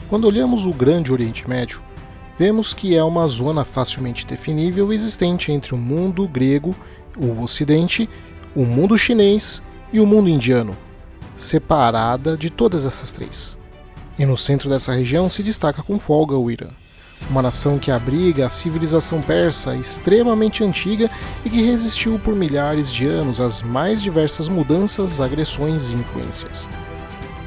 Quando olhamos o Grande Oriente Médio, vemos que é uma zona facilmente definível existente entre o mundo grego, o Ocidente, o mundo chinês e o mundo indiano, separada de todas essas três. E no centro dessa região se destaca com folga o Irã, uma nação que abriga a civilização persa extremamente antiga e que resistiu por milhares de anos às mais diversas mudanças, agressões e influências.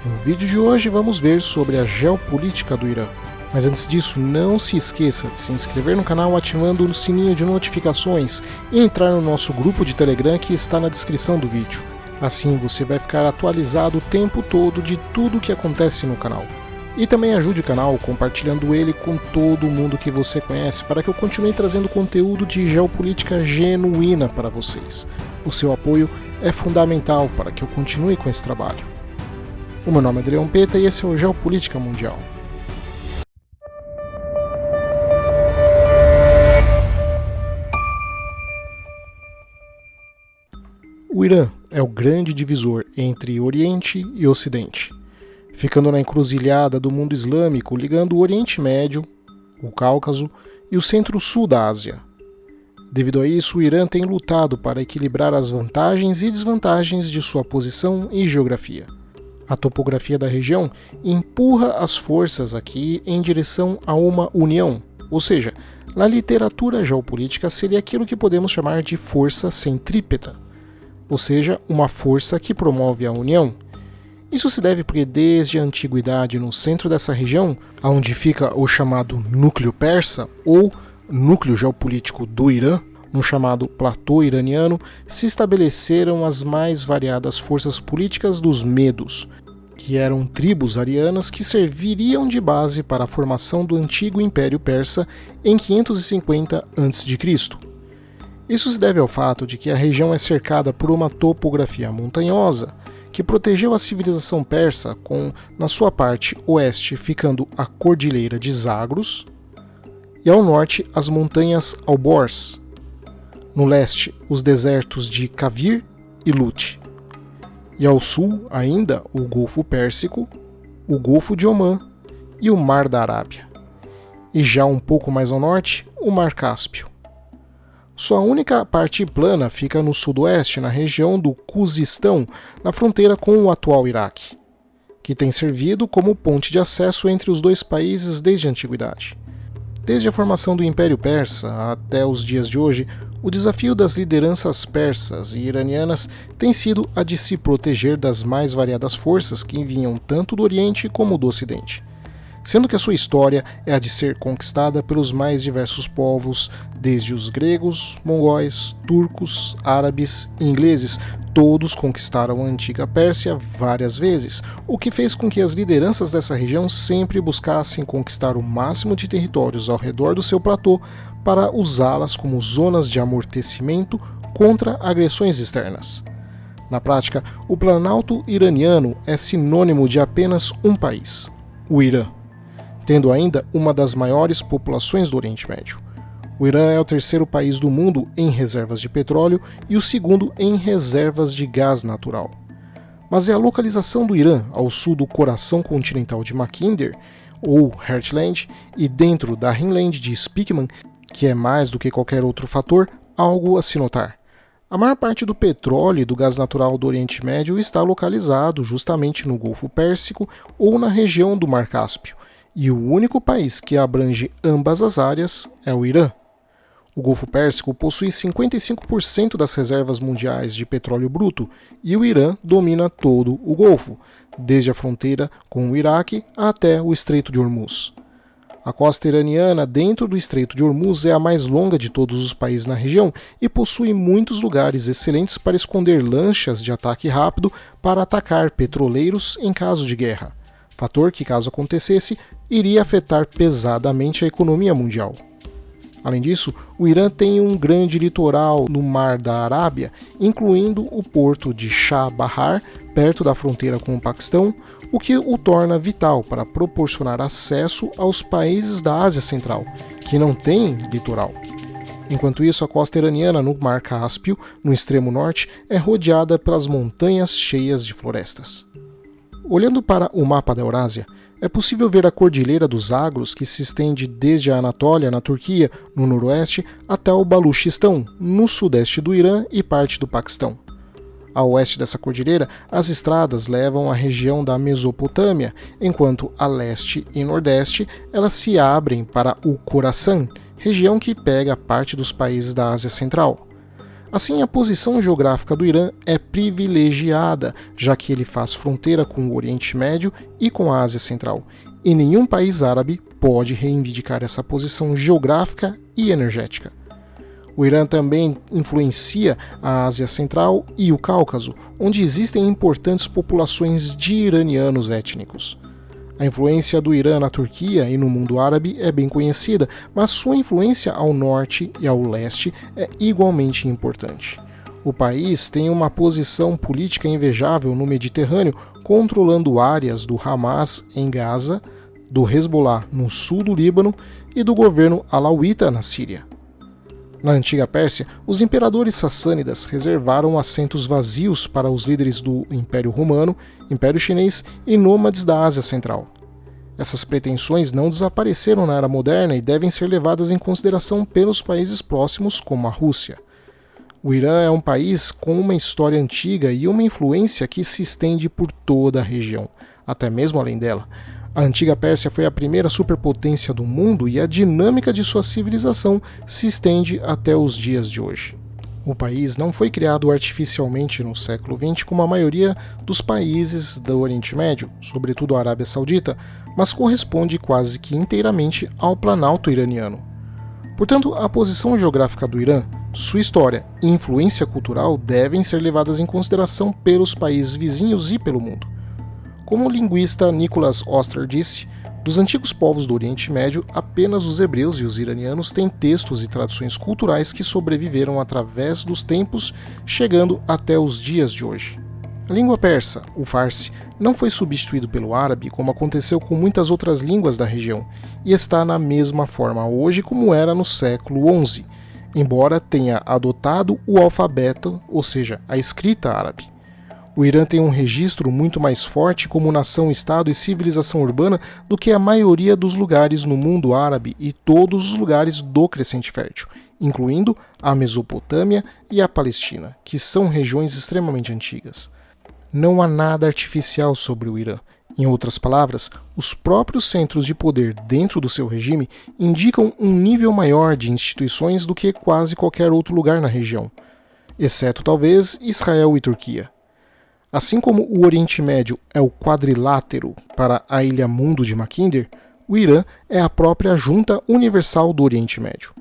No vídeo de hoje vamos ver sobre a geopolítica do Irã. Mas antes disso, não se esqueça de se inscrever no canal ativando o sininho de notificações e entrar no nosso grupo de Telegram que está na descrição do vídeo. Assim você vai ficar atualizado o tempo todo de tudo o que acontece no canal. E também ajude o canal compartilhando ele com todo mundo que você conhece para que eu continue trazendo conteúdo de geopolítica genuína para vocês. O seu apoio é fundamental para que eu continue com esse trabalho. O meu nome é Adrião Peta e esse é o Geopolítica Mundial. O Irã é o grande divisor entre Oriente e Ocidente, ficando na encruzilhada do mundo islâmico ligando o Oriente Médio, o Cáucaso e o centro-sul da Ásia. Devido a isso, o Irã tem lutado para equilibrar as vantagens e desvantagens de sua posição e geografia. A topografia da região empurra as forças aqui em direção a uma união, ou seja, na literatura geopolítica seria aquilo que podemos chamar de força centrípeta, ou seja, uma força que promove a união. Isso se deve porque desde a antiguidade no centro dessa região, onde fica o chamado núcleo persa ou núcleo geopolítico do Irã, no chamado platô iraniano, se estabeleceram as mais variadas forças políticas dos Medos, que eram tribos arianas que serviriam de base para a formação do antigo Império Persa em 550 a.C. Isso se deve ao fato de que a região é cercada por uma topografia montanhosa, que protegeu a civilização persa com, na sua parte oeste, ficando a Cordilheira de Zagros, e ao norte as montanhas Alborz, no leste os desertos de Kavir e Lut, e ao sul ainda o Golfo Pérsico, o Golfo de Omã e o Mar da Arábia, e já um pouco mais ao norte o Mar Cáspio. Sua única parte plana fica no sudoeste, na região do Khuzistão, na fronteira com o atual Iraque, que tem servido como ponte de acesso entre os dois países desde a antiguidade. Desde a formação do Império Persa até os dias de hoje, o desafio das lideranças persas e iranianas tem sido a de se proteger das mais variadas forças que vinham tanto do Oriente como do Ocidente, sendo que a sua história é a de ser conquistada pelos mais diversos povos, desde os gregos, mongóis, turcos, árabes e ingleses. Todos conquistaram a antiga Pérsia várias vezes, o que fez com que as lideranças dessa região sempre buscassem conquistar o máximo de territórios ao redor do seu platô para usá-las como zonas de amortecimento contra agressões externas. Na prática, o Planalto iraniano é sinônimo de apenas um país, o Irã, tendo ainda uma das maiores populações do Oriente Médio. O Irã é o terceiro país do mundo em reservas de petróleo e o segundo em reservas de gás natural. Mas é a localização do Irã ao sul do coração continental de Mackinder, ou Heartland, e dentro da Rhineland de Speakman, que é mais do que qualquer outro fator, algo a se notar. A maior parte do petróleo e do gás natural do Oriente Médio está localizado justamente no Golfo Pérsico ou na região do Mar Cáspio, e o único país que abrange ambas as áreas é o Irã. O Golfo Pérsico possui 55% das reservas mundiais de petróleo bruto e o Irã domina todo o Golfo, desde a fronteira com o Iraque até o Estreito de Hormuz. A costa iraniana dentro do Estreito de Hormuz é a mais longa de todos os países na região e possui muitos lugares excelentes para esconder lanchas de ataque rápido para atacar petroleiros em caso de guerra, fator que, caso acontecesse, iria afetar pesadamente a economia mundial. Além disso, o Irã tem um grande litoral no Mar da Arábia, incluindo o porto de Shah Bahar, perto da fronteira com o Paquistão, o que o torna vital para proporcionar acesso aos países da Ásia Central, que não têm litoral. Enquanto isso, a costa iraniana no Mar Cáspio, no extremo norte, é rodeada pelas montanhas cheias de florestas. Olhando para o mapa da Eurásia, é possível ver a Cordilheira dos Zagros, que se estende desde a Anatólia, na Turquia, no noroeste, até o Baluchistão, no sudeste do Irã e parte do Paquistão. A oeste dessa cordilheira, as estradas levam à região da Mesopotâmia, enquanto a leste e nordeste elas se abrem para o Khorasan, região que pega parte dos países da Ásia Central. Assim, a posição geográfica do Irã é privilegiada, já que ele faz fronteira com o Oriente Médio e com a Ásia Central, e nenhum país árabe pode reivindicar essa posição geográfica e energética. O Irã também influencia a Ásia Central e o Cáucaso, onde existem importantes populações de iranianos étnicos. A influência do Irã na Turquia e no mundo árabe é bem conhecida, mas sua influência ao norte e ao leste é igualmente importante. O país tem uma posição política invejável no Mediterrâneo, controlando áreas do Hamas em Gaza, do Hezbollah no sul do Líbano e do governo alauíta na Síria. Na antiga Pérsia, os imperadores sassânidas reservaram assentos vazios para os líderes do Império Romano, Império Chinês e nômades da Ásia Central. Essas pretensões não desapareceram na Era Moderna e devem ser levadas em consideração pelos países próximos, como a Rússia. O Irã é um país com uma história antiga e uma influência que se estende por toda a região, até mesmo além dela. A antiga Pérsia foi a primeira superpotência do mundo e a dinâmica de sua civilização se estende até os dias de hoje. O país não foi criado artificialmente no século XX como a maioria dos países do Oriente Médio, sobretudo a Arábia Saudita, mas corresponde quase que inteiramente ao Planalto iraniano. Portanto, a posição geográfica do Irã, sua história e influência cultural devem ser levadas em consideração pelos países vizinhos e pelo mundo. Como o linguista Nicholas Oster disse, dos antigos povos do Oriente Médio, apenas os hebreus e os iranianos têm textos e tradições culturais que sobreviveram através dos tempos, chegando até os dias de hoje. A língua persa, o Farsi, não foi substituído pelo árabe como aconteceu com muitas outras línguas da região, e está na mesma forma hoje como era no século XI, embora tenha adotado o alfabeto, ou seja, a escrita árabe. O Irã tem um registro muito mais forte como nação, estado e civilização urbana do que a maioria dos lugares no mundo árabe e todos os lugares do Crescente Fértil, incluindo a Mesopotâmia e a Palestina, que são regiões extremamente antigas. Não há nada artificial sobre o Irã. Em outras palavras, os próprios centros de poder dentro do seu regime indicam um nível maior de instituições do que quase qualquer outro lugar na região, exceto talvez Israel e Turquia. Assim como o Oriente Médio é o quadrilátero para a Ilha Mundo de Mackinder, o Irã é a própria Junta Universal do Oriente Médio.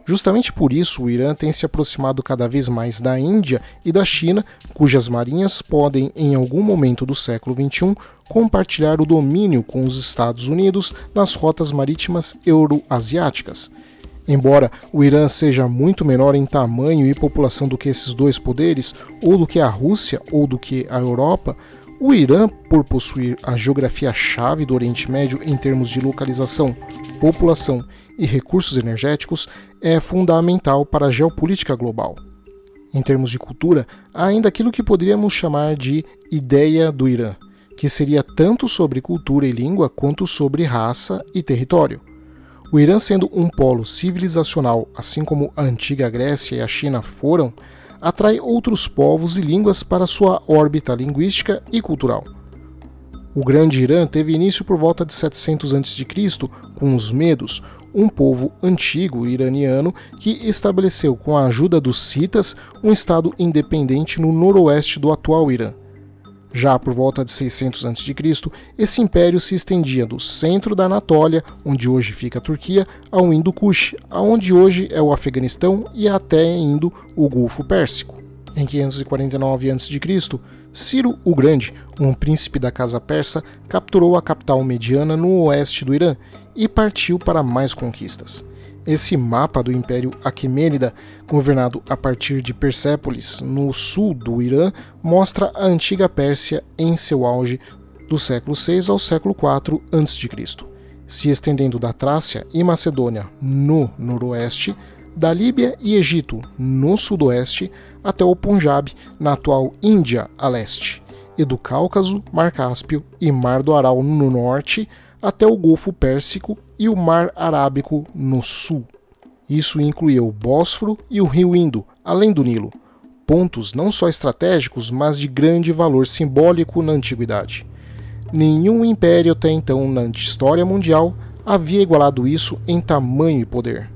Justamente por isso, o Irã tem se aproximado cada vez mais da Índia e da China, cujas marinhas podem, em algum momento do século XXI, compartilhar o domínio com os Estados Unidos nas rotas marítimas euroasiáticas. Embora o Irã seja muito menor em tamanho e população do que esses dois poderes, ou do que a Rússia, ou do que a Europa, o Irã, por possuir a geografia-chave do Oriente Médio em termos de localização, população e recursos energéticos, é fundamental para a geopolítica global. Em termos de cultura, há ainda aquilo que poderíamos chamar de ideia do Irã, que seria tanto sobre cultura e língua quanto sobre raça e território. O Irã, sendo um polo civilizacional, assim como a antiga Grécia e a China foram, atrai outros povos e línguas para sua órbita linguística e cultural. O Grande Irã teve início por volta de 700 a.C., com os Medos, um povo antigo iraniano que estabeleceu, com a ajuda dos Citas, um estado independente no noroeste do atual Irã. Já por volta de 600 a.C., esse império se estendia do centro da Anatólia, onde hoje fica a Turquia, ao Hindu Kush, onde hoje é o Afeganistão, e até indo o Golfo Pérsico. Em 549 a.C., Ciro o Grande, um príncipe da casa persa, capturou a capital mediana no oeste do Irã e partiu para mais conquistas. Esse mapa do Império Aquemênida, governado a partir de Persépolis, no sul do Irã, mostra a antiga Pérsia em seu auge do século VI ao século IV a.C., se estendendo da Trácia e Macedônia no noroeste, da Líbia e Egito no sudoeste, até o Punjab, na atual Índia, a leste, e do Cáucaso, Mar Cáspio e Mar do Aral no norte, até o Golfo Pérsico e o Mar Arábico no sul. Isso incluía o Bósforo e o Rio Indo, além do Nilo, pontos não só estratégicos, mas de grande valor simbólico na antiguidade. Nenhum império até então na história mundial havia igualado isso em tamanho e poder.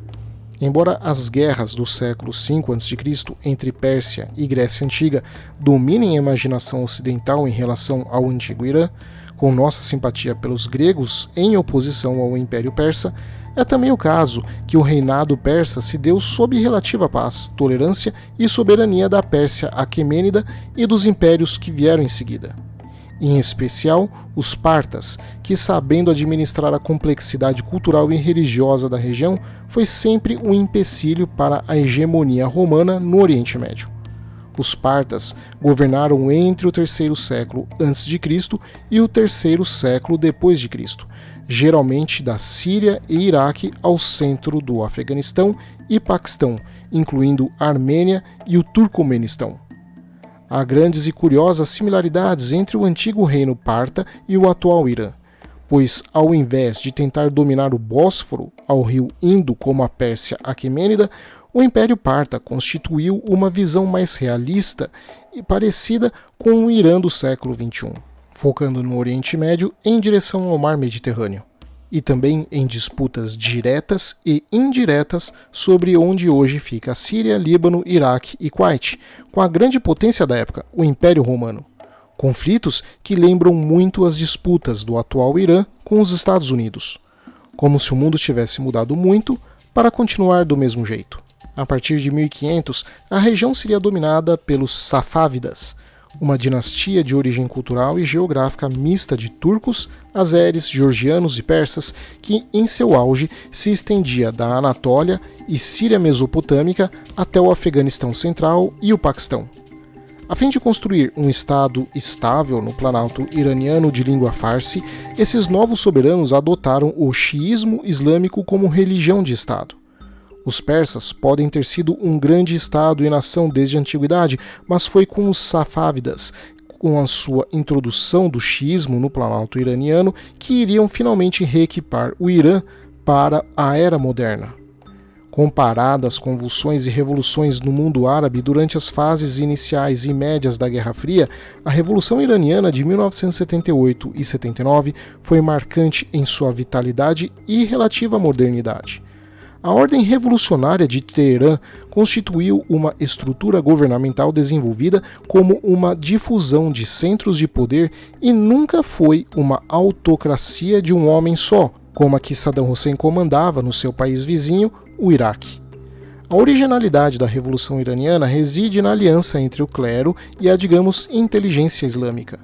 Embora as guerras do século V a.C. entre Pérsia e Grécia Antiga dominem a imaginação ocidental em relação ao antigo Irã, com nossa simpatia pelos gregos em oposição ao Império Persa, é também o caso que o reinado persa se deu sob relativa paz, tolerância e soberania da Pérsia Aquemênida e dos impérios que vieram em seguida. Em especial, os partas, que, sabendo administrar a complexidade cultural e religiosa da região, foi sempre um empecilho para a hegemonia romana no Oriente Médio. Os partas governaram entre o terceiro século a.C. e o terceiro século depois de Cristo, geralmente da Síria e Iraque ao centro do Afeganistão e Paquistão, incluindo a Armênia e o Turcomenistão. Há grandes e curiosas similaridades entre o antigo reino parta e o atual Irã, pois, ao invés de tentar dominar o Bósforo ao rio Indo como a Pérsia Aquemênida, o Império Parta constituiu uma visão mais realista e parecida com o Irã do século XXI, focando no Oriente Médio em direção ao Mar Mediterrâneo, e também em disputas diretas e indiretas sobre onde hoje fica a Síria, Líbano, Iraque e Kuwait, com a grande potência da época, o Império Romano. Conflitos que lembram muito as disputas do atual Irã com os Estados Unidos, como se o mundo tivesse mudado muito para continuar do mesmo jeito. A partir de 1500, a região seria dominada pelos Safávidas, uma dinastia de origem cultural e geográfica mista de turcos, azeres, georgianos e persas, que em seu auge se estendia da Anatólia e Síria Mesopotâmica até o Afeganistão Central e o Paquistão. A fim de construir um estado estável no planalto iraniano de língua farsi, esses novos soberanos adotaram o xiismo islâmico como religião de estado. Os persas podem ter sido um grande estado e nação desde a antiguidade, mas foi com os safávidas, com a sua introdução do xiismo no planalto iraniano, que iriam finalmente reequipar o Irã para a era moderna. Comparada às convulsões e revoluções no mundo árabe durante as fases iniciais e médias da Guerra Fria, a Revolução Iraniana de 1978 e 79 foi marcante em sua vitalidade e relativa modernidade. A ordem revolucionária de Teherã constituiu uma estrutura governamental desenvolvida como uma difusão de centros de poder e nunca foi uma autocracia de um homem só, como a que Saddam Hussein comandava no seu país vizinho, o Iraque. A originalidade da Revolução Iraniana reside na aliança entre o clero e a, digamos, inteligência islâmica.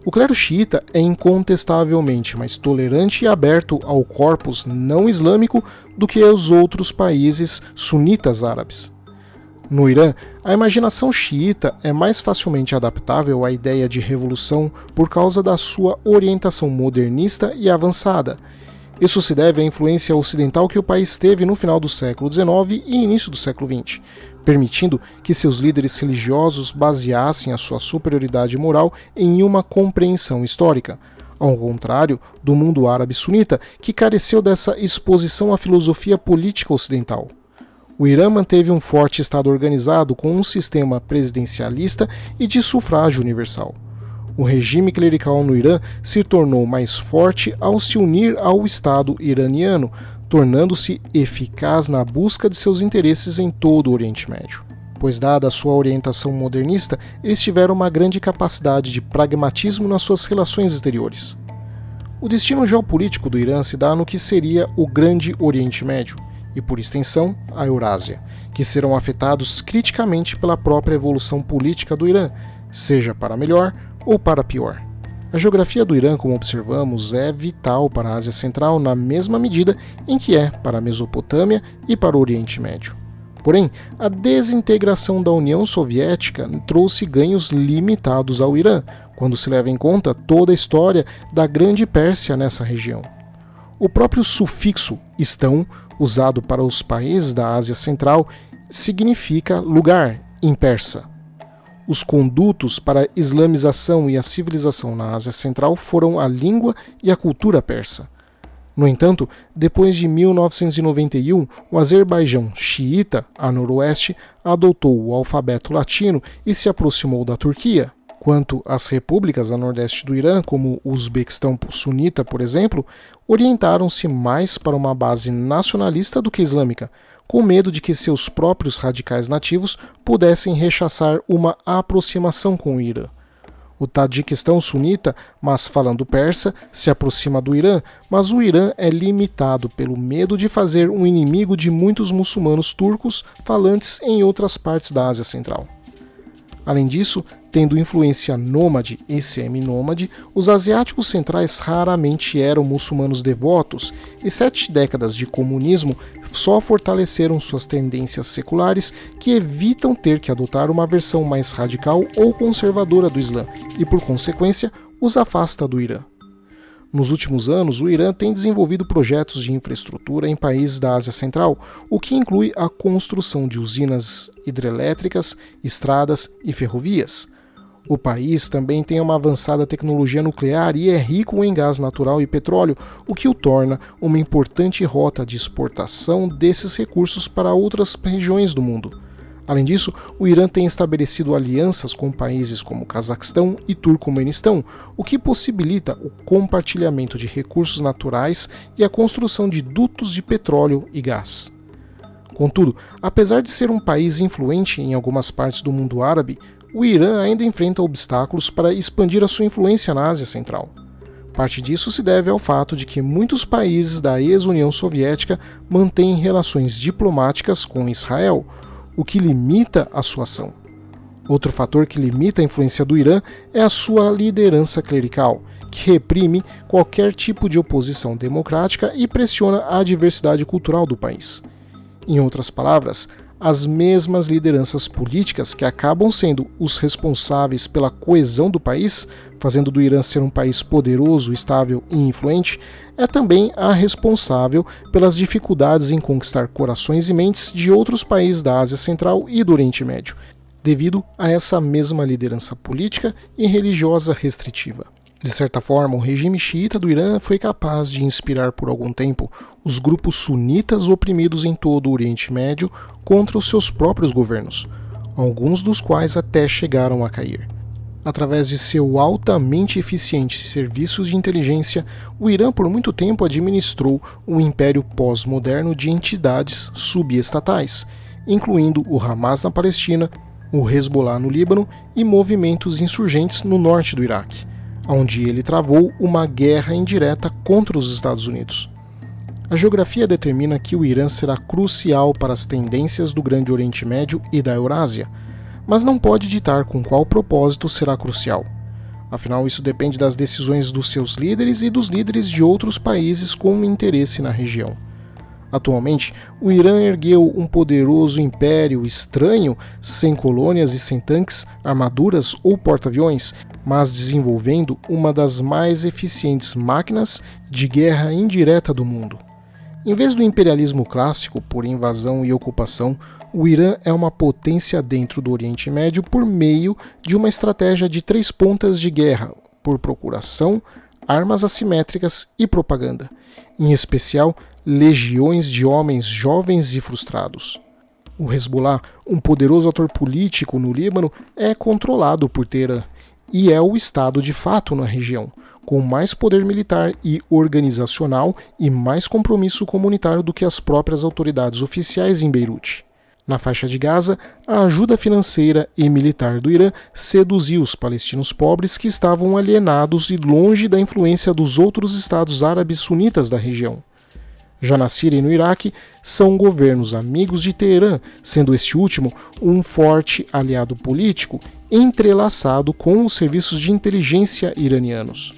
O clero xiita é incontestavelmente mais tolerante e aberto ao corpus não islâmico do que os outros países sunitas árabes. No Irã, a imaginação xiita é mais facilmente adaptável à ideia de revolução por causa da sua orientação modernista e avançada. Isso se deve à influência ocidental que o país teve no final do século XIX e início do século XX, permitindo que seus líderes religiosos baseassem a sua superioridade moral em uma compreensão histórica, ao contrário do mundo árabe sunita, que careceu dessa exposição à filosofia política ocidental. O Irã manteve um forte Estado organizado com um sistema presidencialista e de sufrágio universal. O regime clerical no Irã se tornou mais forte ao se unir ao Estado iraniano, tornando-se eficaz na busca de seus interesses em todo o Oriente Médio. Pois, dada a sua orientação modernista, eles tiveram uma grande capacidade de pragmatismo nas suas relações exteriores. O destino geopolítico do Irã se dá no que seria o Grande Oriente Médio, e por extensão, a Eurásia, que serão afetados criticamente pela própria evolução política do Irã, seja para melhor ou para pior. A geografia do Irã, como observamos, é vital para a Ásia Central na mesma medida em que é para a Mesopotâmia e para o Oriente Médio. Porém, a desintegração da União Soviética trouxe ganhos limitados ao Irã, quando se leva em conta toda a história da Grande Pérsia nessa região. O próprio sufixo "istão", usado para os países da Ásia Central, significa lugar em persa. Os condutos para a islamização e a civilização na Ásia Central foram a língua e a cultura persa. No entanto, depois de 1991, o Azerbaijão xiita, a noroeste, adotou o alfabeto latino e se aproximou da Turquia. Quanto às repúblicas a nordeste do Irã, como o Uzbequistão sunita, por exemplo, orientaram-se mais para uma base nacionalista do que islâmica, com medo de que seus próprios radicais nativos pudessem rechaçar uma aproximação com o Irã. O Tadiquistão sunita, mas falando persa, se aproxima do Irã, mas o Irã é limitado pelo medo de fazer um inimigo de muitos muçulmanos turcos falantes em outras partes da Ásia Central. Além disso, tendo influência nômade e semi-nômade, os asiáticos centrais raramente eram muçulmanos devotos, e 7 décadas de comunismo só fortaleceram suas tendências seculares que evitam ter que adotar uma versão mais radical ou conservadora do Islã e, por consequência, os afasta do Irã. Nos últimos anos, o Irã tem desenvolvido projetos de infraestrutura em países da Ásia Central, o que inclui a construção de usinas hidrelétricas, estradas e ferrovias. O país também tem uma avançada tecnologia nuclear e é rico em gás natural e petróleo, o que o torna uma importante rota de exportação desses recursos para outras regiões do mundo. Além disso, o Irã tem estabelecido alianças com países como Cazaquistão e Turcomenistão, o que possibilita o compartilhamento de recursos naturais e a construção de dutos de petróleo e gás. Contudo, apesar de ser um país influente em algumas partes do mundo árabe, o Irã ainda enfrenta obstáculos para expandir a sua influência na Ásia Central. Parte disso se deve ao fato de que muitos países da ex-União Soviética mantêm relações diplomáticas com Israel, o que limita a sua ação. Outro fator que limita a influência do Irã é a sua liderança clerical, que reprime qualquer tipo de oposição democrática e pressiona a diversidade cultural do país. Em outras palavras, as mesmas lideranças políticas que acabam sendo os responsáveis pela coesão do país, fazendo do Irã ser um país poderoso, estável e influente, é também a responsável pelas dificuldades em conquistar corações e mentes de outros países da Ásia Central e do Oriente Médio, devido a essa mesma liderança política e religiosa restritiva. De certa forma, o regime xiita do Irã foi capaz de inspirar por algum tempo os grupos sunitas oprimidos em todo o Oriente Médio contra os seus próprios governos, alguns dos quais até chegaram a cair. Através de seu altamente eficiente serviços de inteligência, o Irã por muito tempo administrou um império pós-moderno de entidades subestatais, incluindo o Hamas na Palestina, o Hezbollah no Líbano e movimentos insurgentes no norte do Iraque, onde ele travou uma guerra indireta contra os Estados Unidos. A geografia determina que o Irã será crucial para as tendências do Grande Oriente Médio e da Eurásia, mas não pode ditar com qual propósito será crucial. Afinal, isso depende das decisões dos seus líderes e dos líderes de outros países com interesse na região. Atualmente, o Irã ergueu um poderoso império estranho, sem colônias e sem tanques, armaduras ou porta-aviões, mas desenvolvendo uma das mais eficientes máquinas de guerra indireta do mundo. Em vez do imperialismo clássico por invasão e ocupação, o Irã é uma potência dentro do Oriente Médio por meio de uma estratégia de 3 pontas de guerra, por procuração, armas assimétricas e propaganda, em especial legiões de homens jovens e frustrados. O Hezbollah, um poderoso ator político no Líbano, é controlado por Teherã e é o Estado de fato na região, com mais poder militar e organizacional e mais compromisso comunitário do que as próprias autoridades oficiais em Beirute. Na faixa de Gaza, a ajuda financeira e militar do Irã seduziu os palestinos pobres que estavam alienados e longe da influência dos outros estados árabes sunitas da região. Já na Síria e no Iraque, são governos amigos de Teherã, sendo este último um forte aliado político entrelaçado com os serviços de inteligência iranianos.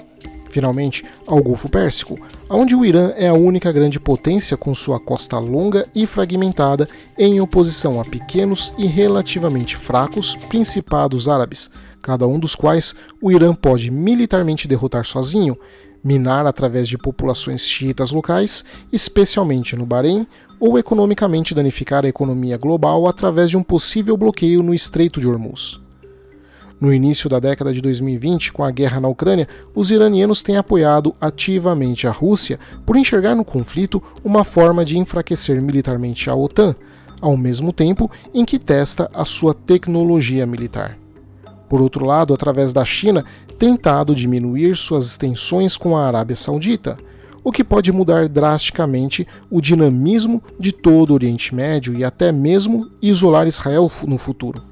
Finalmente, ao Golfo Pérsico, onde o Irã é a única grande potência com sua costa longa e fragmentada em oposição a pequenos e relativamente fracos principados árabes, cada um dos quais o Irã pode militarmente derrotar sozinho, minar através de populações xiitas locais, especialmente no Bahrein, ou economicamente danificar a economia global através de um possível bloqueio no Estreito de Hormuz. No início da década de 2020, com a guerra na Ucrânia, os iranianos têm apoiado ativamente a Rússia por enxergar no conflito uma forma de enfraquecer militarmente a OTAN, ao mesmo tempo em que testa a sua tecnologia militar. Por outro lado, através da China, tentado diminuir suas tensões com a Arábia Saudita, o que pode mudar drasticamente o dinamismo de todo o Oriente Médio e até mesmo isolar Israel no futuro.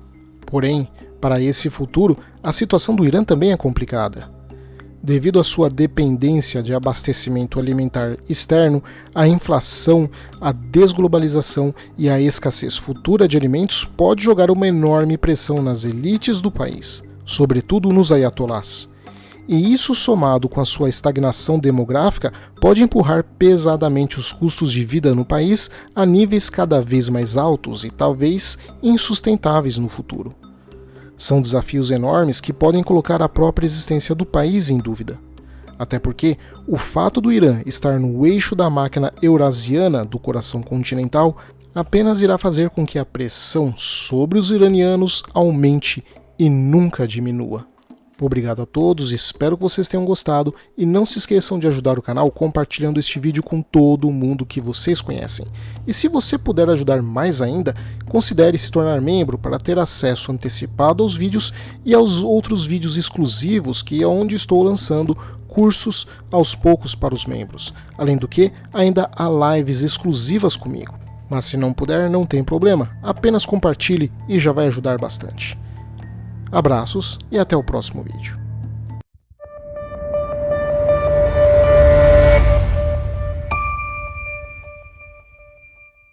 Porém, para esse futuro, a situação do Irã também é complicada. Devido à sua dependência de abastecimento alimentar externo, a inflação, a desglobalização e a escassez futura de alimentos pode jogar uma enorme pressão nas elites do país, sobretudo nos ayatolás. E isso, somado com a sua estagnação demográfica, pode empurrar pesadamente os custos de vida no país a níveis cada vez mais altos e talvez insustentáveis no futuro. São desafios enormes que podem colocar a própria existência do país em dúvida. Até porque o fato do Irã estar no eixo da máquina eurasiana do coração continental apenas irá fazer com que a pressão sobre os iranianos aumente e nunca diminua. Obrigado a todos, espero que vocês tenham gostado e não se esqueçam de ajudar o canal compartilhando este vídeo com todo mundo que vocês conhecem. E se você puder ajudar mais ainda, considere se tornar membro para ter acesso antecipado aos vídeos e aos outros vídeos exclusivos que é onde estou lançando cursos aos poucos para os membros. Além do que, ainda há lives exclusivas comigo. Mas se não puder, não tem problema, apenas compartilhe e já vai ajudar bastante. Abraços e até o próximo vídeo.